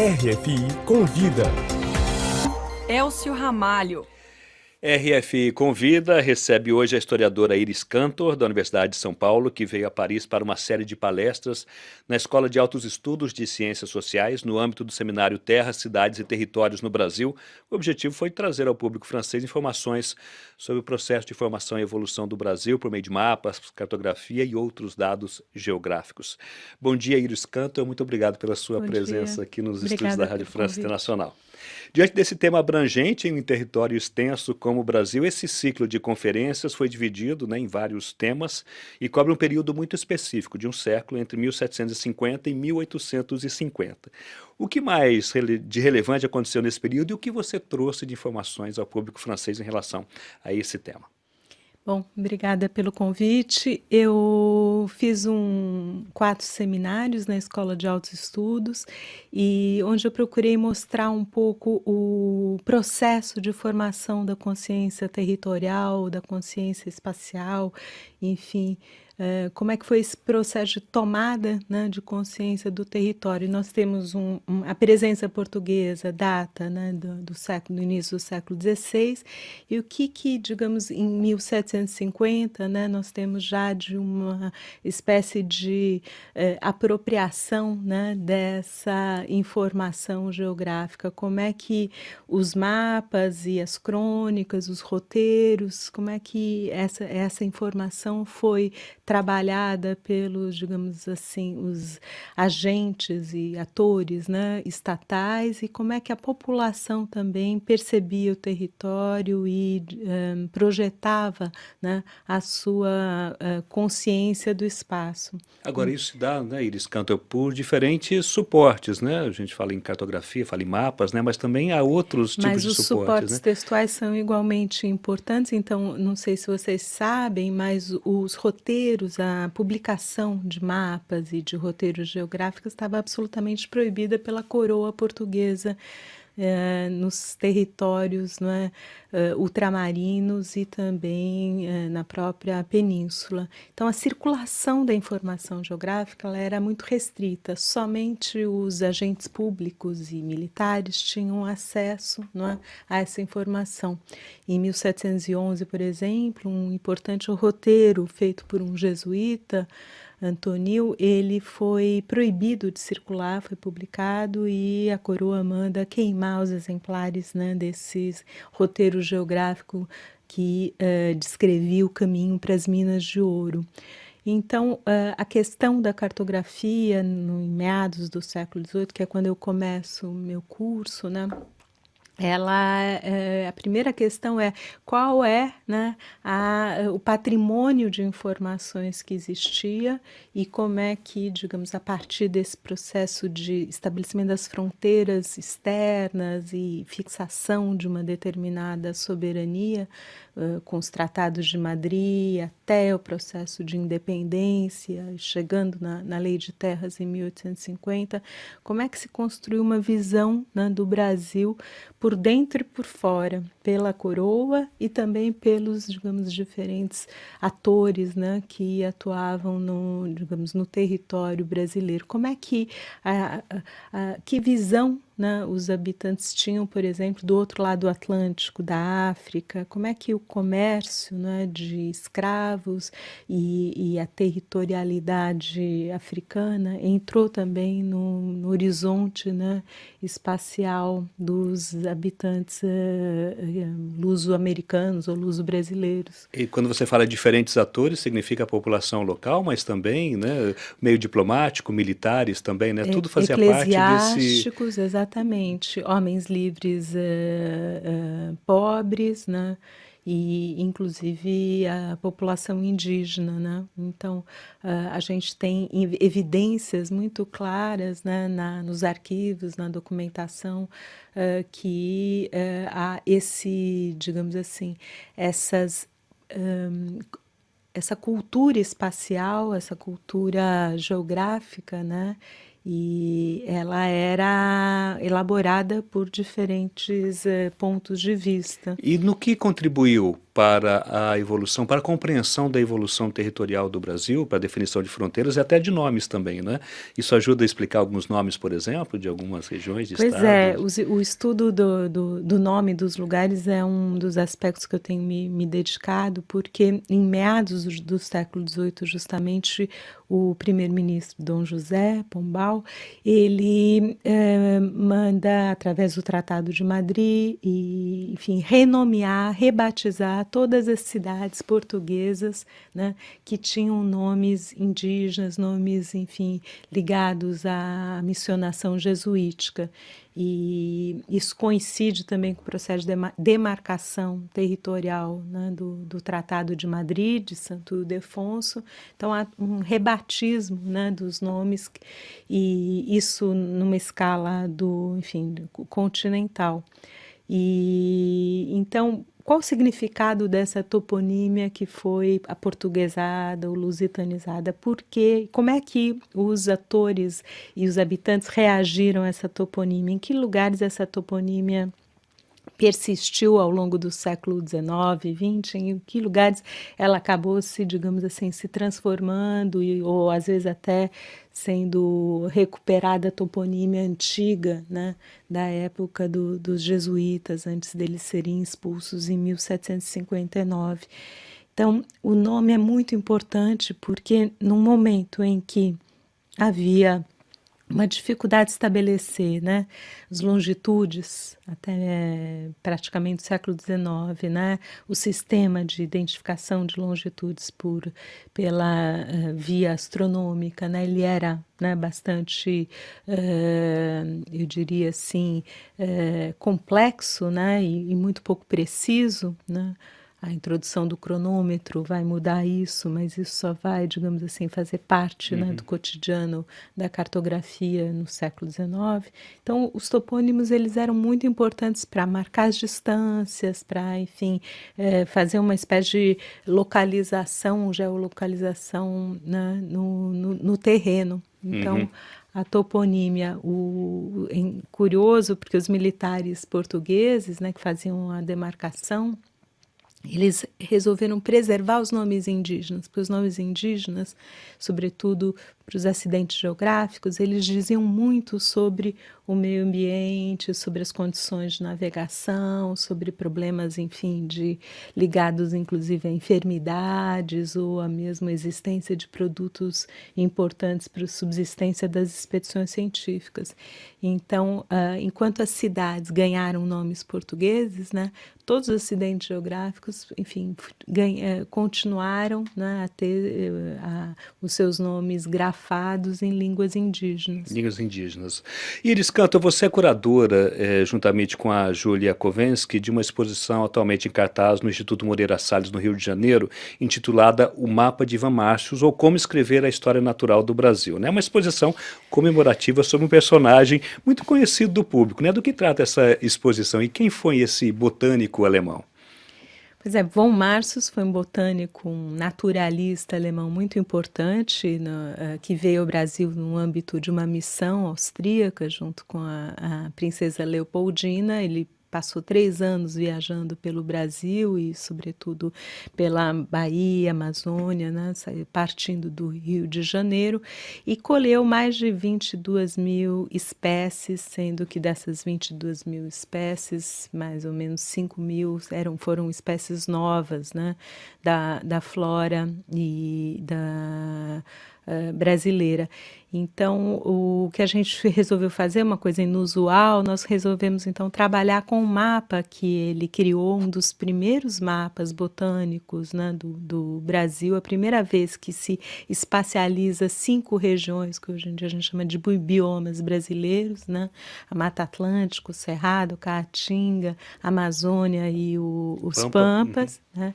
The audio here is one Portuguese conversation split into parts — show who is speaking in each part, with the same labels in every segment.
Speaker 1: RFI convida.
Speaker 2: Elcio Ramalho.
Speaker 3: RFI Convida recebe hoje a historiadora Iris Cantor, da Universidade de São Paulo, que veio a Paris para uma série de palestras na Escola de Altos Estudos de Ciências Sociais, no âmbito do seminário Terras, Cidades e Territórios no Brasil. O objetivo foi trazer ao público francês informações sobre o processo de formação e evolução do Brasil por meio de mapas, cartografia e outros dados geográficos. Bom dia, Iris Cantor. Muito obrigado pela sua presença aqui nos estúdios da Rádio França Internacional. Diante desse tema abrangente em um território extenso como o Brasil, esse ciclo de conferências foi dividido, em vários temas e cobre um período muito específico, de um século, entre 1750 e 1850. O que mais de relevante aconteceu nesse período e o que você trouxe de informações ao público francês em relação a esse tema?
Speaker 4: Bom, obrigada pelo convite. Eu fiz 4 seminários na Escola de Altos Estudos, e onde eu procurei mostrar um pouco o processo de formação da consciência territorial, da consciência espacial, enfim, como é que foi esse processo de tomada, de consciência do território. Nós temos a presença portuguesa data, do início do século XVI, e o que digamos, em 1750, nós temos já de uma espécie de apropriação, dessa informação geográfica. Como é que os mapas e as crônicas, os roteiros, como é que essa informação foi trabalhada pelos, digamos assim, os agentes e atores, estatais, e como é que a população também percebia o território e projetava, a sua consciência do espaço.
Speaker 3: Agora, isso se dá, Iris Cantor, por diferentes suportes, A gente fala em cartografia, fala em mapas, mas também há outros tipos de suportes.
Speaker 4: Mas os suportes textuais são igualmente importantes, então, não sei se vocês sabem, mas os roteiros, a publicação de mapas e de roteiros geográficos estava absolutamente proibida pela coroa portuguesa nos territórios ultramarinos e também na própria península. Então, a circulação da informação geográfica ela era muito restrita, somente os agentes públicos e militares tinham acesso a essa informação. Em 1711, por exemplo, um importante roteiro feito por um jesuíta, Antonil, ele foi proibido de circular, foi publicado, e a coroa manda queimar os exemplares desses roteiros geográficos que descrevia o caminho para as minas de ouro. Então, a questão da cartografia, em meados do século XVIII, que é quando eu começo o meu curso, a primeira questão é qual é o patrimônio de informações que existia e como é que, digamos, a partir desse processo de estabelecimento das fronteiras externas e fixação de uma determinada soberania, com os tratados de Madrid até o processo de independência, chegando na Lei de Terras em 1850, como é que se construiu uma visão do Brasil por dentro e por fora, pela coroa e também pelos, digamos, diferentes atores que atuavam no território brasileiro. Como é que, que visão os habitantes tinham, por exemplo, do outro lado do Atlântico, da África, como é que o comércio de escravos e a territorialidade africana entrou também no horizonte espacial dos habitantes luso-americanos ou luso-brasileiros.
Speaker 3: E quando você fala diferentes atores, significa a população local, mas também meio diplomático, militares também, tudo fazia parte desse...
Speaker 4: Eclesiásticos, exatamente, homens livres pobres, e inclusive a população indígena, Então, a gente tem evidências muito claras nos arquivos, na documentação, que há digamos assim, essa cultura espacial, essa cultura geográfica, e ela era elaborada por diferentes pontos de vista.
Speaker 3: E no que contribuiu para a evolução, para a compreensão da evolução territorial do Brasil, para a definição de fronteiras e até de nomes também, né? Isso ajuda a explicar alguns nomes, por exemplo, de algumas regiões, de
Speaker 4: Pois é,
Speaker 3: estados.
Speaker 4: o estudo do nome dos lugares é um dos aspectos que eu tenho me dedicado, porque em meados do século XVIII, justamente, o primeiro-ministro Dom José Pombal, ele manda, através do Tratado de Madrid, e, enfim, renomear, rebatizar todas as cidades portuguesas, né, que tinham nomes indígenas, nomes, enfim, ligados à missionação jesuítica. E isso coincide também com o processo de demarcação territorial, né, do Tratado de Madrid, de Santo Ildefonso. Então, há um rebatismo, né, dos nomes, e isso numa escala enfim, continental. E então, qual o significado dessa toponímia que foi aportuguesada ou lusitanizada? Por quê? Como é que os atores e os habitantes reagiram a essa toponímia? Em que lugares essa toponímia persistiu ao longo do século XIX, XX, em que lugares ela acabou digamos assim, se transformando ou às vezes até sendo recuperada a toponímia antiga, né, da época dos jesuítas, antes deles serem expulsos em 1759. Então, o nome é muito importante porque num momento em que havia uma dificuldade de estabelecer, né, as longitudes, até praticamente o século XIX, né, o sistema de identificação de longitudes pela via astronômica, né, ele era, né, bastante, eu diria assim, complexo, né, e muito pouco preciso, né. A introdução do cronômetro vai mudar isso, mas isso só vai, digamos assim, fazer parte, né, do cotidiano da cartografia no século XIX. Então, os topônimos eles eram muito importantes para marcar as distâncias, para, enfim, fazer uma espécie de localização, geolocalização, né, no terreno. Então, a toponímia, curioso, porque os militares portugueses, né, que faziam a demarcação, eles resolveram preservar os nomes indígenas, porque os nomes indígenas, sobretudo para os acidentes geográficos, eles diziam muito sobre o meio ambiente, sobre as condições de navegação, sobre problemas, enfim, ligados inclusive a enfermidades ou a mesma existência de produtos importantes para a subsistência das expedições científicas. Então, enquanto as cidades ganharam nomes portugueses, né, todos os acidentes geográficos, enfim, continuaram, né, a ter os seus nomes grafados em línguas indígenas.
Speaker 3: Línguas indígenas. Iris Cantor, você é curadora, juntamente com a Júlia Kovensky, de uma exposição atualmente em cartaz no Instituto Moreira Salles, no Rio de Janeiro, intitulada O Mapa de Ivan Marcius, ou Como Escrever a História Natural do Brasil. É uma exposição comemorativa sobre um personagem muito conhecido do público. Do que trata essa exposição e quem foi esse botânico alemão?
Speaker 4: Pois é, von Marcius foi um botânico, um naturalista alemão muito importante, que veio ao Brasil no âmbito de uma missão austríaca, junto com a princesa Leopoldina. Ele passou 3 anos viajando pelo Brasil e, sobretudo, pela Bahia, Amazônia, né, partindo do Rio de Janeiro, e colheu mais de 22 mil espécies, sendo que dessas 22 mil espécies, mais ou menos 5 mil foram espécies novas, né, da flora e da brasileira. Então, o que a gente resolveu fazer, uma coisa inusual, nós resolvemos então trabalhar com um mapa que ele criou, um dos primeiros mapas botânicos, né, do Brasil, a primeira vez que se espacializa 5 regiões, que hoje em dia a gente chama de biomas brasileiros, né, a Mata Atlântico, o Cerrado, Caatinga, a Amazônia e os Pampas, né?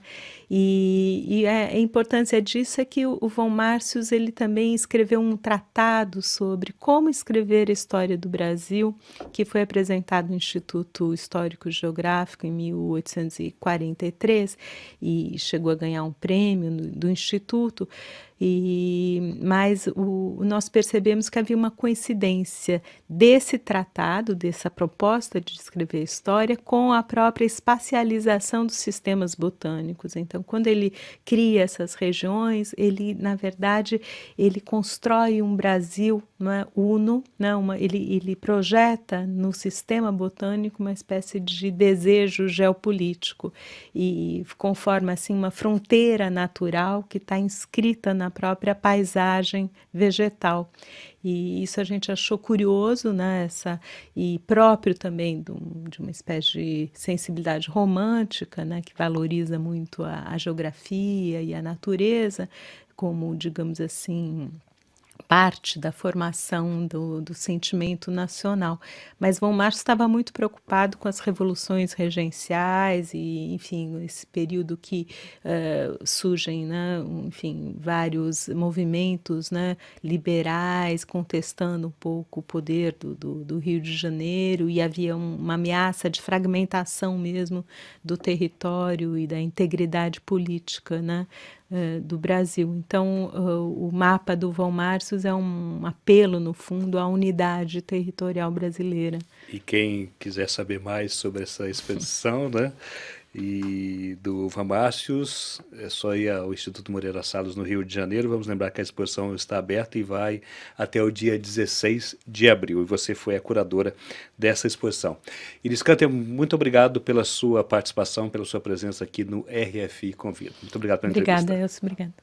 Speaker 4: E a importância disso é que o von Marcius ele também escreveu um tratado sobre como escrever a história do Brasil, que foi apresentado no Instituto Histórico Geográfico em 1843 e chegou a ganhar um prêmio do Instituto, Mas nós percebemos que havia uma coincidência desse tratado, dessa proposta de descrever a história, com a própria espacialização dos sistemas botânicos. Então, quando ele cria essas regiões, ele, na verdade, ele constrói um Brasil, não é, uno, né, ele projeta no sistema botânico uma espécie de desejo geopolítico e conforma assim uma fronteira natural que está inscrita na própria paisagem vegetal. E isso a gente achou curioso, né, e próprio também de uma espécie de sensibilidade romântica, né, que valoriza muito a geografia e a natureza, como, digamos assim, parte da formação do sentimento nacional. Mas von Marx estava muito preocupado com as revoluções regenciais e, enfim, esse período que surgem, né, enfim, vários movimentos, né, liberais contestando um pouco o poder do Rio de Janeiro, e havia uma ameaça de fragmentação mesmo do território e da integridade política, né, do Brasil. Então, o mapa do von Marcius é um apelo, no fundo, à unidade territorial brasileira.
Speaker 3: E quem quiser saber mais sobre essa expedição, né, e do von Marcius, é só ir ao Instituto Moreira Salles, no Rio de Janeiro. Vamos lembrar que a exposição está aberta e vai até o dia 16 de abril. E você foi a curadora dessa exposição. Iris Cantor, muito obrigado pela sua participação, pela sua presença aqui no RFI Convida. Muito obrigado pela entrevista.
Speaker 4: Obrigada, Elcio. Obrigada.